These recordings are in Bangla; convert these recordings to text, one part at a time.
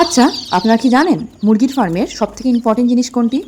আচ্ছা, আপনারা কি জানেন মুরগির ফার্মের সবথেকে ইম্পর্টেন্ট জিনিস কোনটি?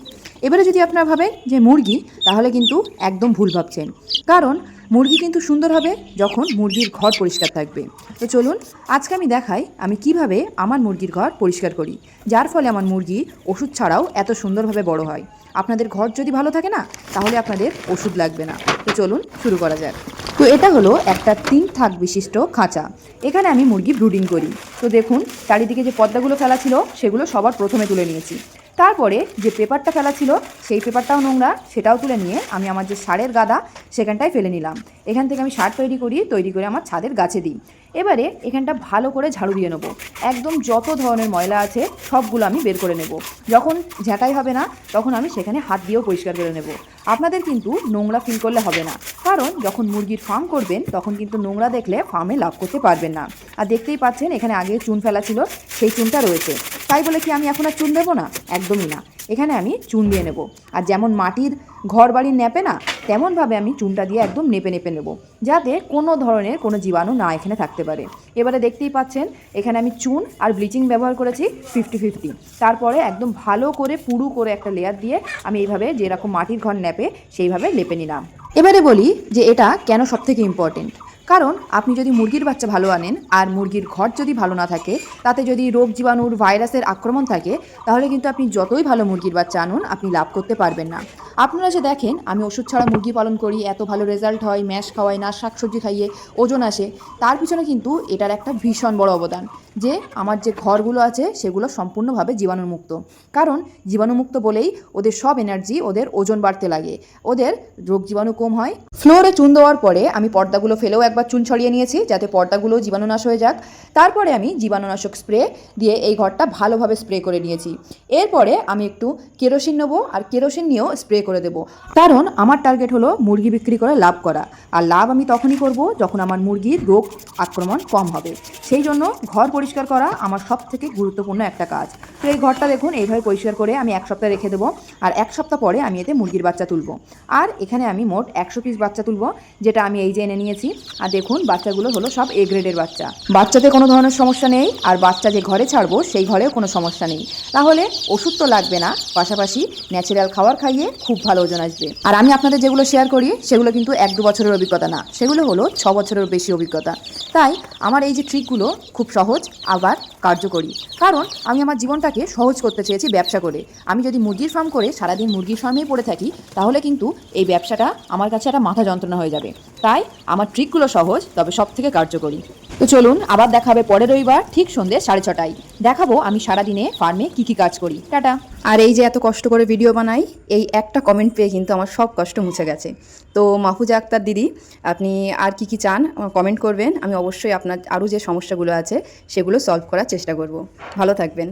এবারে যদি আপনারা ভাবেন যে মুরগি, তাহলে কিন্তু একদম ভুল ভাবছেন। কারণ মুরগি কিন্তু সুন্দর হবে যখন মুরগির ঘর পরিষ্কার থাকবে। তো চলুন আজকে আমি দেখাই আমি কিভাবে আমার মুরগির ঘর পরিষ্কার করি, যার ফলে আমার মুরগি ওষুধ ছাড়াও এত সুন্দরভাবে বড় হয়। আপনাদের ঘর যদি ভালো থাকে না, তাহলে আপনাদের ওষুধ লাগবে না। তো চলুন শুরু করা যাক। তো এটা হলো একটা 3 থাক বিশিষ্ট খাঁচা। এখানে আমি মুরগি ব্রুডিং করি। তো দেখুন, চারিদিকে যে পর্দাগুলো ফেলা ছিল সেগুলো সবার প্রথমে তুলে নিয়েছি। তারপরে যে পেপারটা ফেলা ছিল সেই পেপারটাও নোংরা, সেটাও তুলে নিয়ে আমি আমার যে সারের গাদা সেখানটায় ফেলে নিলাম। এখান থেকে আমি সার তৈরি করে আমার ছাদের গাছে দিই। এবারে এখানটা ভালো করে ঝাড়ু দিয়ে নেবো। একদম যত ধরনের ময়লা আছে সবগুলো আমি বের করে নেব। যখন ঝাঁটাই হবে না, তখন আমি সেখানে হাত দিয়েও পরিষ্কার করে নেব। আপনাদের কিন্তু নোংরা ফিল করলে হবে না, কারণ যখন মুরগির ফার্ম করবেন তখন কিন্তু নোংরা দেখলে ফার্মে লাভ করতে পারবেন না। আর দেখতেই পাচ্ছেন এখানে আগে চুন ফেলা ছিল, সেই চুনটা রয়েছে। তাই বলে কি আমি এখন আর চুন দেবো না? একদমই না। এখানে আমি চুন দিয়ে নেব। আর যেমন মাটির ঘর বাড়ি নেপে না, তেমনভাবে আমি চুনটা দিয়ে একদম নেপে নেপে নেব, যাতে কোনো ধরনের কোনো জীবাণু না এখানে থাকতে পারে। এবারে দেখতেই পাচ্ছেন এখানে আমি চুন আর ব্লিচিং ব্যবহার করেছি 50-50। তারপরে একদম ভালো করে পুরু করে একটা লেয়ার দিয়ে আমি এইভাবে যেরকম মাটির ঘর নেপে সেইভাবে লেপে নিলাম। এবারে বলি যে এটা কেন সবথেকে ইম্পর্টেন্ট। কারণ আপনি যদি মুরগির বাচ্চা ভালো আনেন আর মুরগির ঘর যদি ভালো না থাকে, তাতে যদি রোগ জীবাণুর ভাইরাসের আক্রমণ থাকে, তাহলে কিন্তু আপনি যতই ভালো মুরগির বাচ্চা আনুন, আপনি লাভ করতে পারবেন না। আপনারা যে দেখেন আমি ওষুধ ছাড়া মুরগি পালন করি, এত ভালো রেজাল্ট হয়, ম্যাশ খাওয়াই না, শাকসবজি খাইয়ে ওজন আসে, তার পিছনে কিন্তু এটার একটা ভীষণ বড় অবদান যে আমার যে ঘরগুলো আছে সেগুলো সম্পূর্ণভাবে জীবাণুমুক্ত। কারণ জীবাণুমুক্ত বলেই ওদের সব এনার্জি ওদের ওজন বাড়তে লাগে, ওদের রোগ জীবাণু কম হয়। ফ্লোরে চুন দেওয়ার পরে আমি পর্দাগুলো ফেলেও একবার চুন ছড়িয়ে নিয়েছি, যাতে পর্দাগুলো জীবাণুনাশ হয়ে যাক। তারপরে আমি জীবাণুনাশক স্প্রে দিয়ে এই ঘরটা ভালোভাবে স্প্রে করে নিয়েছি। এরপরে আমি একটু কেরোসিন নেবো, আর কেরোসিন নিয়েও স্প্রে করে দেবো। কারণ আমার টার্গেট হলো মুরগি বিক্রি করে লাভ করা। আর লাভ আমি তখনই করব যখন আমার মুরগির রোগ আক্রমণ কম হবে। সেই জন্য ঘর পরিষ্কার করা আমার সব থেকে গুরুত্বপূর্ণ একটা কাজ। তো এই ঘরটা দেখুন এইভাবে পরিষ্কার করে আমি 1 সপ্তাহ রেখে দেবো। আর 1 সপ্তাহ পরে আমি এতে মুরগির বাচ্চা তুলব। আর এখানে আমি মোট 100 পিস বাচ্চা তুলব, যেটা আমি এই যে এনে নিয়েছি। আর দেখুন বাচ্চাগুলো হলো সব এ গ্রেডের বাচ্চা। বাচ্চাতে কোনো ধরনের সমস্যা নেই, আর বাচ্চা যে ঘরে ছাড়বো সেই ঘরেও কোনো সমস্যা নেই। তাহলে ওষুধ তো লাগবে না, পাশাপাশি ন্যাচারাল খাবার খাইয়ে খুব ভালো ওজন আসবে। আর আমি আপনাদের যেগুলো শেয়ার করি সেগুলো কিন্তু 1-2 বছরের অভিজ্ঞতা না, সেগুলো হলো 6 বছরের বেশি অভিজ্ঞতা। তাই আমার এই যে ট্রিকগুলো খুব সহজ আবার কার্যকরী, কারণ আমি আমার জীবনটাকে সহজ করতে চেয়েছি ব্যবসা করে। আমি যদি মুরগির ফার্ম করে সারাদিন মুরগির ফার্মেই পড়ে থাকি, তাহলে কিন্তু এই ব্যবসাটা আমার কাছে একটা মাথা যন্ত্রণা হয়ে যাবে। তাই আমার ট্রিকগুলো সহজ, তবে সব থেকে কার্যকরী। তো চলুন আবার দেখা হবে পরের রবিবার ঠিক সন্ধ্যে 6:30টায়। দেখাবো আমি সারাদিনে ফার্মে কী কী কাজ করি। টাটা। আর এই যে এত কষ্ট করে ভিডিও বানাই, এই একটা কমেন্ট পেয়ে কিন্তু আমার সব কষ্ট মুছে গেছে। তো মাহফুজা আক্তার দিদি, আপনি আর কি কি চান কমেন্ট করবেন, আমি অবশ্যই আপনার আরও যে সমস্যাগুলো আছে সেগুলো সলভ করার চেষ্টা করব। ভালো থাকবেন।